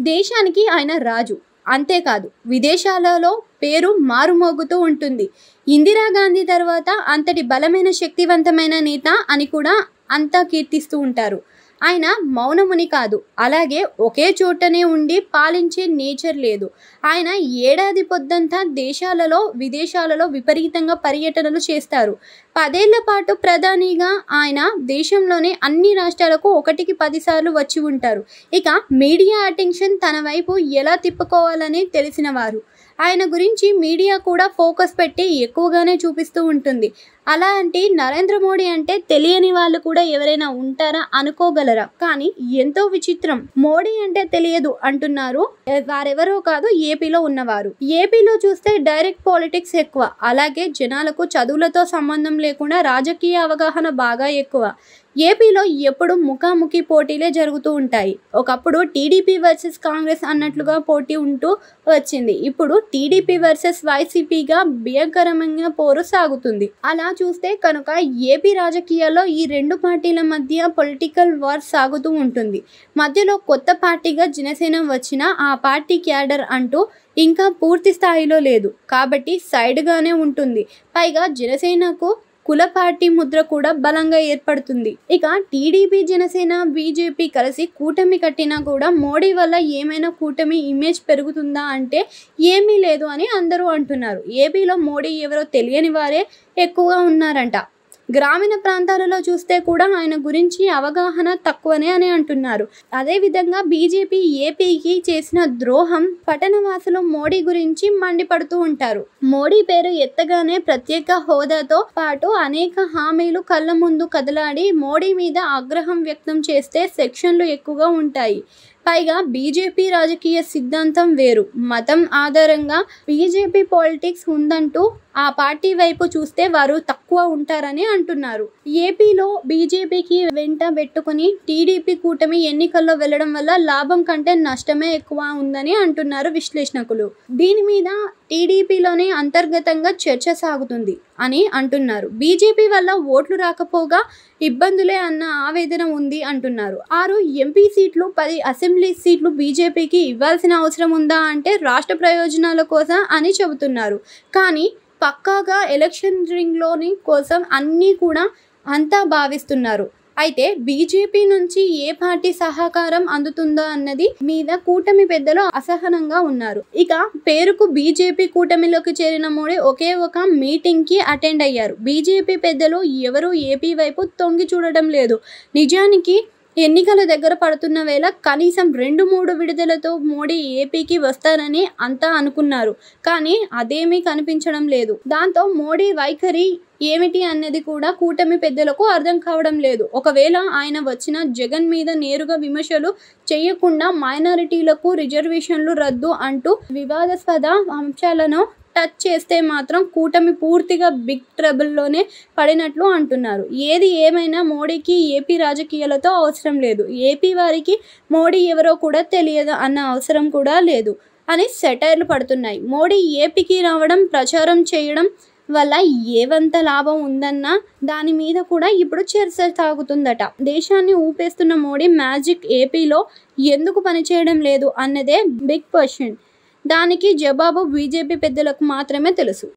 దేశానికి ఆయన రాజు. అంతేకాదు విదేశాలలో పేరు మారుమోగుతూ ఉంటుంది. ఇందిరాగాంధీ తర్వాత అంతటి బలమైన శక్తివంతమైన నేత అని కూడా అంతా కీర్తిస్తూ ఉంటారు. ఆయన మౌనముని కాదు, అలాగే ఒకే చోటనే ఉండి పాలించే నేచర్ లేదు. ఆయన ఏడాది పొద్దంతా దేశాలలో విదేశాలలో విపరీతంగా పర్యటనలు చేస్తారు. 10 ఏళ్ల పాటు ప్రధానిగా ఆయన దేశంలోని అన్ని రాష్ట్రాలకు 1కి 10 సార్లు వచ్చి ఉంటారు. ఇక మీడియా అటెన్షన్ తన వైపు ఎలా తిప్పుకోవాలని తెలిసినవారు. ఆయన గురించి మీడియా కూడా ఫోకస్ పెట్టి ఎక్కువగానే చూపిస్తూ ఉంటుంది. అలాంటి నరేంద్ర మోడీ అంటే తెలియని వాళ్ళు కూడా ఎవరైనా ఉంటారా అనుకోగలరా? కానీ ఎంతో విచిత్రం. మోడీ అంటే తెలియదు అంటున్నారు వారెవరో కాదు, ఏపీలో ఉన్నవారు. ఏపీలో చూస్తే డైరెక్ట్ పాలిటిక్స్ ఎక్కువ, అలాగే జనాలకు చదువులతో సంబంధం లేకుండా రాజకీయ అవగాహన బాగా ఎక్కువ. ఏపీలో ఎప్పుడు ముఖాముఖి పోటీలే జరుగుతూ ఉంటాయి. ఒకప్పుడు టీడీపీ వర్సెస్ కాంగ్రెస్ అన్నట్లుగా పోటీ ఉంటూ వచ్చింది. ఇప్పుడు టీడీపీ వర్సెస్ వైసీపీగా భయంకరమైన పోరు సాగుతుంది. అలా చూస్తే కనుక ఏపీ రాజకీయాల్లో ఈ 2 పార్టీల మధ్య పొలిటికల్ వార్ సాగుతూ ఉంటుంది. మధ్యలో కొత్త పార్టీగా జనసేన వచ్చినా ఆ పార్టీ క్యాడర్ అంటూ ఇంకా పూర్తి స్థాయిలో లేదు కాబట్టి సైడ్గానే ఉంటుంది. పైగా జనసేనకు కుల పార్టీ ముద్ర కూడా బలంగా ఏర్పడుతుంది. ఇక టీడీపీ, జనసేన, బీజేపీ కలిసి కూటమి కట్టినా కూడా మోడీ వల్ల ఏమైనా కూటమి ఇమేజ్ పెరుగుతుందా అంటే ఏమీ లేదు అని అందరూ అంటున్నారు. ఏపీలో మోడీ ఎవరో తెలియని వారే ఎక్కువగా ఉన్నారంట. గ్రామీణ ప్రాంతాలలో చూస్తే కూడా ఆయన గురించి అవగాహన తక్కువనే అని అంటున్నారు. అదేవిధంగా బీజేపీ ఏపీకి చేసిన ద్రోహం పట్టణవాసులు మోడీ గురించి మండిపడుతూ ఉంటారు. మోడీ పేరు ఎత్తగానే ప్రత్యేక హోదాతో పాటు అనేక హామీలు కళ్ళ ముందు కదలాడి మోడీ మీద ఆగ్రహం వ్యక్తం చేస్తే సెక్షన్లు ఎక్కువగా ఉంటాయి. పైగా బీజేపీ రాజకీయ సిద్ధాంతం వేరు. మతం ఆధారంగా బీజేపీ పాలిటిక్స్ ఉందంటూ ఆ పార్టీ వైపు చూస్తే వారు తక్కువ ఉంటారని అంటున్నారు. ఏపీలో బీజేపీకి వెంట పెట్టుకుని టీడీపీ కూటమి ఎన్నికల్లో వెళ్లడం వల్ల లాభం కంటే నష్టమే ఎక్కువ ఉందని అంటున్నారు విశ్లేషకులు. దీని మీద టీడీపీలోనే అంతర్గతంగా చర్చ సాగుతుంది అని అంటున్నారు. బీజేపీ వల్ల ఓట్లు రాకపోగా ఇబ్బందులే అన్న ఆవేదన ఉంది అంటున్నారు. 6 ఎంపీ సీట్లు, 10 అసెంబ్లీ సీట్లు బీజేపీకి ఇవ్వాల్సిన అవసరం ఉందా అంటే రాష్ట్ర ప్రయోజనాల కోసం అని చెబుతున్నారు. కానీ పక్కాగా ఎలక్షనరింగ్లోని కోసం అన్నీ కూడా అంతా భావిస్తున్నారు. అయితే బీజేపీ నుంచి ఏ పార్టీ సహకారం అందుతుందో అన్నది మీద కూటమి పెద్దలు అసహనంగా ఉన్నారు. ఇక పేరుకు బీజేపీ కూటమిలోకి చేరిన మోడీ ఒకే ఒక మీటింగ్కి అటెండ్ అయ్యారు. బీజేపీ పెద్దలు ఎవరూ ఏపీ వైపు తొంగి చూడడం లేదు. నిజానికి ఎన్నికల దగ్గర పడుతున్న వేళ కనీసం 2-3 విడుదలతో మోడీ ఏపీకి వస్తారని అంతా అనుకున్నారు. కానీ అదేమీ కనిపించడం లేదు. దాంతో మోడీ వైఖరి ఏమిటి అన్నది కూడా కూటమి పెద్దలకు అర్థం కావడం లేదు. ఒకవేళ ఆయన వచ్చిన జగన్ మీద నేరుగా విమర్శలు చేయకుండా మైనారిటీలకు రిజర్వేషన్లు రద్దు అంటూ వివాదాస్పద అంశాలను టచ్ చేస్తే మాత్రం కూటమి పూర్తిగా బిగ్ ట్రబుల్లోనే పడినట్లు అంటున్నారు. ఏది ఏమైనా మోడీకి ఏపీ రాజకీయాలతో అవసరం లేదు. ఏపీ వారికి మోడీ ఎవరో కూడా తెలియదు అన్న అవసరం కూడా లేదు అని సెటైర్లు పడుతున్నాయి. మోడీ ఏపీకి రావడం, ప్రచారం చేయడం వల్ల ఏవంత లాభం ఉందన్న దాని మీద కూడా ఇప్పుడు చర్చ సాగుతుందట. దేశాన్ని ఊపేస్తున్న మోడీ మ్యాజిక్ ఏపీలో ఎందుకు పనిచేయడం లేదు అన్నదే బిగ్ క్వశ్చన్. దానికి జవాబు బీజేపీ పెద్దలకు మాత్రమే తెలుసు.